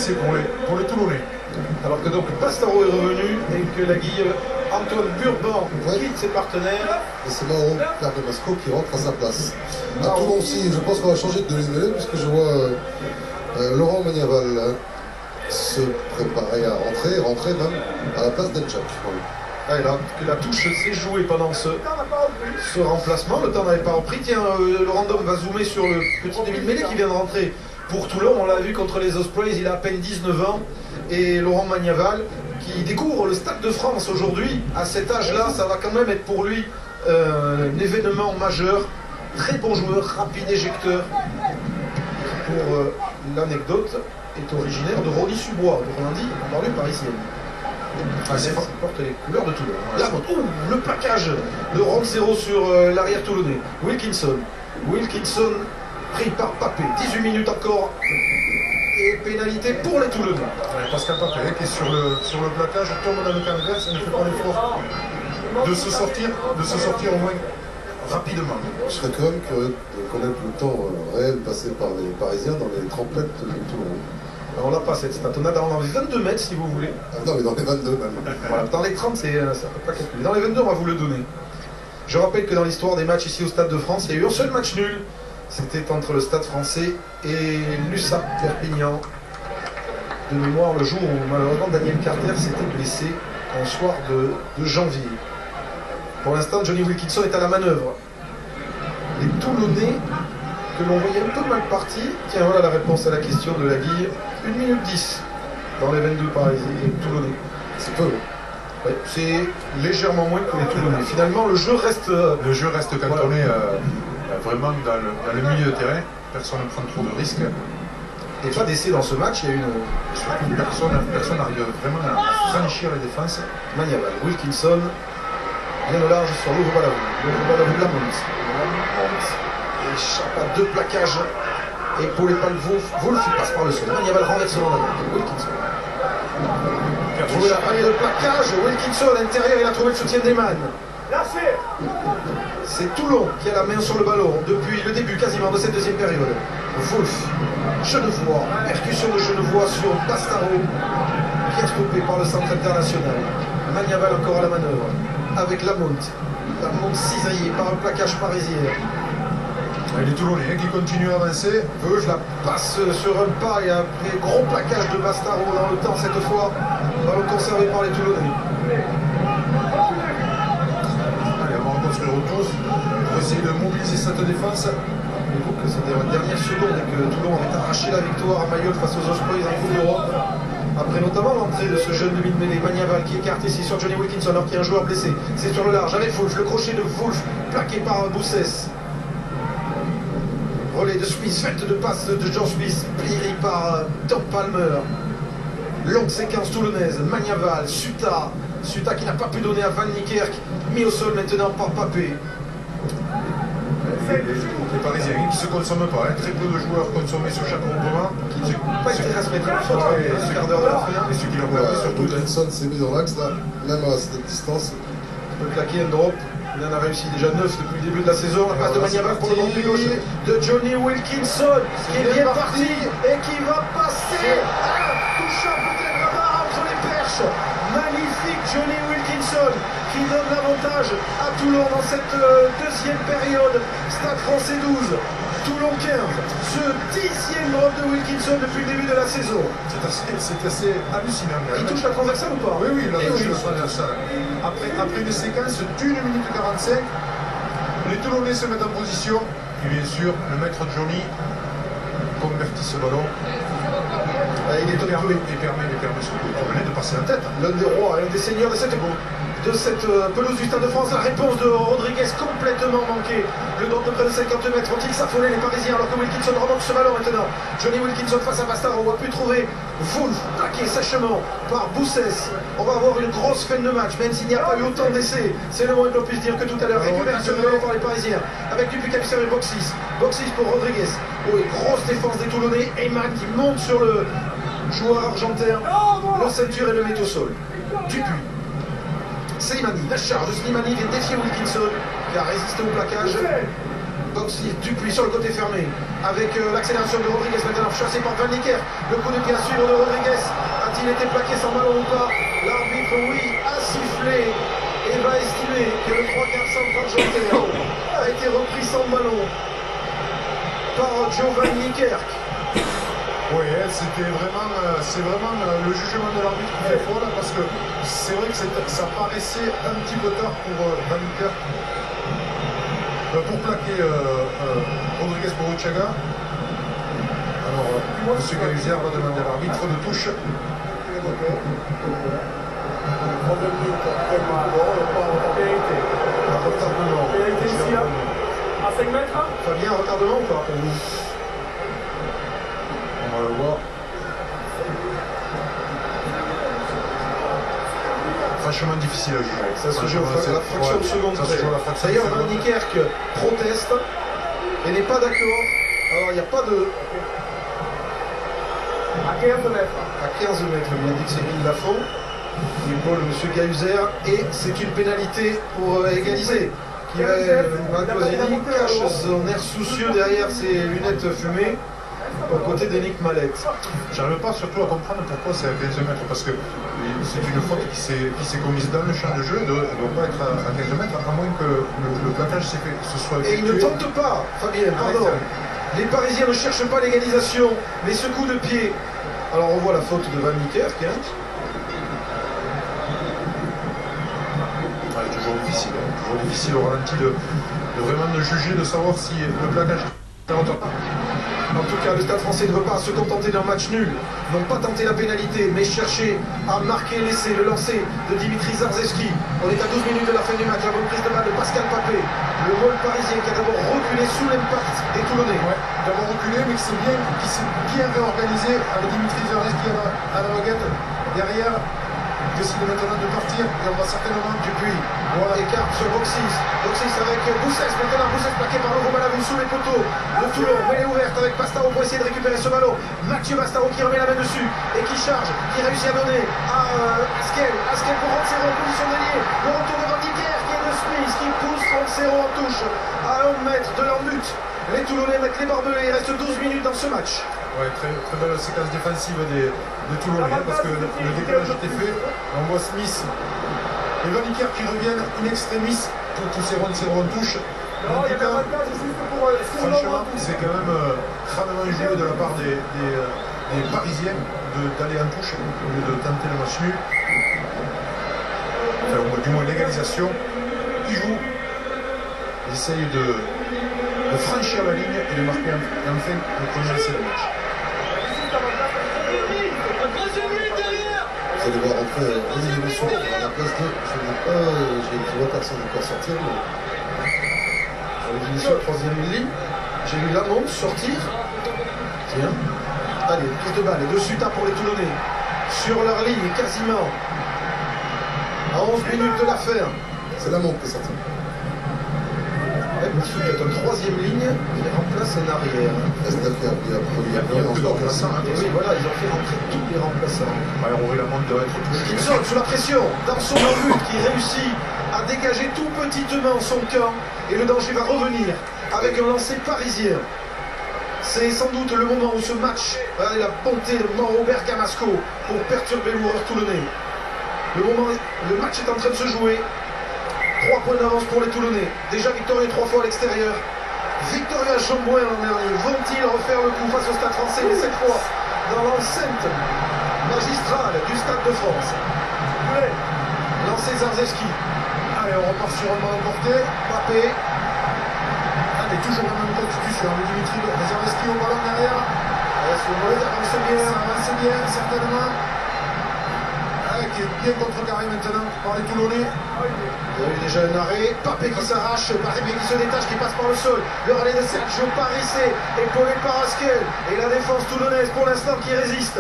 lancé pour les Toulonnais. Alors que donc Pastaro est revenu et que la Guille, Antoine Burban quitte ses partenaires. Et c'est Mauro, père de Masco, qui rentre à sa place. À Toulon aussi, je pense qu'on va changer de demi-mêlée puisque je vois Laurent Magnaval se préparer à rentrer même à la place d'Enchak. Ah, la touche s'est jouée pendant ce remplacement, le temps n'avait pas repris. Tiens, le random va zoomer sur le petit demi-mêlée qui vient de rentrer pour Toulon. On l'a vu contre les Ospreys, il a à peine 19 ans. Et Laurent Magnaval qui découvre le Stade de France aujourd'hui. À cet âge-là, ça va quand même être pour lui un événement majeur. Très bon joueur, rapide éjecteur. Pour l'anecdote, est originaire de Rony-sous-Bois, de Rolandie, en banlieue parisienne. Il porte les couleurs de Toulon. Là, le plaquage de Ronde 0 sur l'arrière toulonnais. Wilkinson pris par Papé. 18 minutes encore. Et pénalité pour les Toulonnais. Ouais, Pascal Papé qui est sur le plaquage, tombe dans le camp adverse et ne fait pas l'effort de se sortir au moins rapidement. Je serais quand même curieux de connaître le temps réel passé par les Parisiens dans les tremplettes de Toulon. Alors, on n'a pas cette stat. On a dans les 22 mètres si vous voulez. Ah non, mais dans les 22 même. Voilà, dans les 30, ça ne peut pas calculer. Dans les 22, on va vous le donner. Je rappelle que dans l'histoire des matchs ici au Stade de France, il y a eu un seul match nul. C'était entre le Stade français et l'USAP Perpignan. De mémoire, le jour où malheureusement Daniel Carter s'était blessé en soir de janvier. Pour l'instant, Johnny Wilkinson est à la manœuvre. Les Toulonnais, que l'on voyait un peu mal partis. Tiens, voilà la réponse à la question de la Guille. 1 minute 10 dans les 22 parisiens et Toulonnais. C'est peu. Ouais, c'est légèrement moins que les Toulonnais. Finalement, le jeu reste cantonné vraiment dans le milieu de terrain. Personne ne prend trop de risques. Et pas d'essai dans ce match. Il y a une... Surtout personne n'arrive vraiment à franchir la défense. Magnaval, Wilkinson, bien au large sur l'ouvre-balavou. L'ouvre-balavou de la Mons. Échappe à 2 plaquages. Épaulé par le Wolf, il passe par le sol. Magnaval renverse dans la main. Wilkinson. Il a trouvé la panier de plaquage. Wilkinson à l'intérieur, il a trouvé le soutien d'Eman. C'est Toulon qui a la main sur le ballon depuis le début quasiment de cette deuxième période. Wolf, Genevois, percussion de Genevois sur Pastaro, qui est stoppé par le centre international. Magnaval encore à la manœuvre, avec Lamont cisaillé par un plaquage parisien. Et les Toulonnais qui continuent à avancer. Je la passe sur un pas et après gros plaquage de Pastaro dans le temps cette fois. Ballon conservé par les Toulonnais. Allez, on va reconstruire autour pour essayer de mobiliser cette défense. Rappelez-vous que c'était la dernière seconde et que Toulon avait arraché la victoire à Mayol face aux Ospreys en Coupe d'Europe. Après notamment l'entrée de ce jeune demi-mêlée, Magnaval qui écarte ici sur Johnny Wilkinson alors qu'il y a un joueur blessé. C'est sur le large avec Wolf, le crochet de Wolf plaqué par Boussès. Relais de Smith, fête de passe de John Smith, plié par Tom Palmer. Longue séquence toulonnaise, Magnaval, Suta qui n'a pas pu donner à Van Niekerk, mis au sol maintenant par Papé. Les Parisiens qui ne se consomment pas, hein. Très peu de joueurs consommés sur chaque regroupement. Qui n'ont pas été respectés ce quart d'heure de la fin. Et ceux qui l'ont perdu surtout. Wilkinson s'est mis dans l'axe là, même à cette distance. Il peut claquer un drop. Il en a réussi déjà 9 depuis le début de la saison. La passe de Magnaval pour le long pied gauche de Johnny Wilkinson qui est bien parti et qui va passer. Touchant peut-être la barre entre les perches. Magnifique Johnny Wilkinson qui donne l'avantage à Toulon dans cette deuxième période. Stade français 12, Toulon 15. Ce 10e drop de Wilkinson depuis le début de la saison. C'est assez hallucinant. Il touche la transversale ou pas? Oui, il a touché la transversale. Après une séquence d'1 minute 45, les Toulonnais se mettent en position. Et bien sûr, le maître Johnny convertit ce ballon. Il est permet surtout aux Toulonnais de passer en tête. L'un des rois, l'un des seigneurs de cette pelouse du Stade de France. La réponse de Rodriguez complètement manquée. Le drop de près de 50 mètres. Ont-ils s'affoler les Parisiens alors que Wilkinson remonte ce ballon maintenant? Johnny Wilkinson face à Pastaro a pu trouver Wolf plaqué sèchement par Boussès. On va avoir une grosse fin de match, même s'il n'y a pas eu autant d'essais. C'est le moins que l'on puisse dire que tout à l'heure. Récupération de ballon par les Parisiens avec Dupuis-Capisseur et Boxis. Boxis pour Rodriguez. Oui, grosse défense des Toulonnais. Eman qui monte sur le joueur argentin. Le ceinture et le met au sol. Dupuis. Slimani, la charge de Slimani vient défier Wilkinson qui a résisté au plaquage. Boxy, Dupuis sur le côté fermé. Avec l'accélération de Rodriguez maintenant chassé par Van Niekerk. Le coup de pied à suivre de Rodriguez. A-t-il été plaqué sans ballon ou pas? L'arbitre, oui, a sifflé et va estimer que le 3/4 centre argentin a été repris sans ballon par Giovanni Niekerk. Oui, c'est vraiment le jugement de l'arbitre qui fait foi là, parce que c'est vrai que ça paraissait un petit peu tard pour Van Niekerk pour plaquer Rodriguez Borruchaga. Alors, M. Gahuzière va demander à l'arbitre de touche. Pénalité ici, là, à 5 mètres. Fabien, retardement ou pas pour vous? On va le voir. Franchement difficile à juger. Ça se joue à la fraction de seconde. D'ailleurs, Van Niekerk proteste et n'est pas d'accord. Alors, il n'y a pas de... À 15 mètres. À 15 mètres, il a dit que c'est Gilles Lafont. Il épaule M. Gahuzière et c'est une pénalité pour égaliser. Qui va, Cosini cache son air soucieux derrière ses lunettes fumées aux côtés d'Enick Mallette. J'arrive pas surtout à comprendre pourquoi c'est à 15 mètres, parce que c'est une faute qui s'est commise dans le champ de jeu, elle ne doit pas être à 15 mètres, à moins que le plaquage se soit effectué. Et il ne tente pas, Fabien, pardon. Les Parisiens ne cherchent pas l'égalisation, mais ce coup de pied. Alors on voit la faute de Van Niekerk. Toujours difficile au ralenti de vraiment de juger, de savoir si le plaquage est en hauteur. En tout cas, le Stade français ne veut pas se contenter d'un match nul, n'ont pas tenté la pénalité, mais chercher à marquer l'essai, le lancer de Dimitri Zarzewski. On est à 12 minutes de la fin du match, la bonne prise de balle de Pascal Papé, le vol parisien qui a d'abord reculé sous l'impact des Toulonnais. Ouais, d'abord reculé, mais qui s'est bien réorganisé avec Dimitri Zarzewski à la baguette derrière. Décide maintenant de partir et on va certainement Dupuis. Voilà, écart sur Boxis. Boxis avec Boussès. Maintenant Boussès plaqué par Laurent Malavou sous les poteaux de Toulon. Mêlée ouverte avec Bastaro pour essayer de récupérer ce ballon. Mathieu Bastaro qui remet la main dessus et qui charge, qui réussit à donner à Askel. Askel pour Roncero en position d'ailier. Le retour de Van Niekerk qui est de Smith qui pousse Roncero en touche à 1 mètre de leur but. Les Toulonnais mettent les barbelés. Il reste 12 minutes dans ce match. Ouais, très belle séquence défensive des Toulonnais, parce que le décalage a été fait. On voit Smith et Van Niekerk qui reviennent in extremis pour pousser Roncero en touche. En tout cas, franchement, c'est quand même crânement joué de la part des Parisiens d'aller en touche au lieu de tenter le match nul. Enfin, du moins l'égalisation. Ils jouent, ils essayent de franchir la ligne et de marquer enfin le premier essai de match. Vous allez voir entrer Olivier Besson à la place de... Je vois personne encore sortir. Olivier Besson, troisième ligne. J'ai vu l'annonce sortir. Tiens. Allez, prise de balle. Et de suite pour les Toulonnais. Sur leur ligne, quasiment. À 11 minutes de la fin. C'est la montre qui est sortie. Ensuite, il y a une troisième ligne qui remplace un arrière. Il y a plus de remplaçants. Oui, voilà, ils ont fait rentrer tous les remplaçants. Henri Lamonde doit être touché. Gibson sous la pression, dans son but qui réussit à dégager tout petitement son camp et le danger va revenir avec un lancer parisien. C'est sans doute le moment où ce match a la bonté de Mauro Bergamasco pour perturber l'horreur toulonnais. Le match est en train de se jouer. 3 points d'avance pour les Toulonnais. Déjà victorieux 3 fois à l'extérieur. Victorieux à Chambouin l'an dernier. Vont-ils refaire le coup face au Stade français, mais cette fois dans l'enceinte magistrale du Stade de France? Lancé Zarzewski. Allez, on repart sur un ballon porté. Papé. Allez, toujours la même constitution. Le Dimitri Zarzewski au ballon derrière. Ça avance bien, certainement. Qui est bien contrecarré maintenant par les Toulonnais. Il y a eu déjà un arrêt. Papé qui s'arrache, Papé qui se détache, qui passe par le sol. Le relais de Sergio Parisse, épaulé par Askel. Et la défense toulonnaise pour l'instant qui résiste.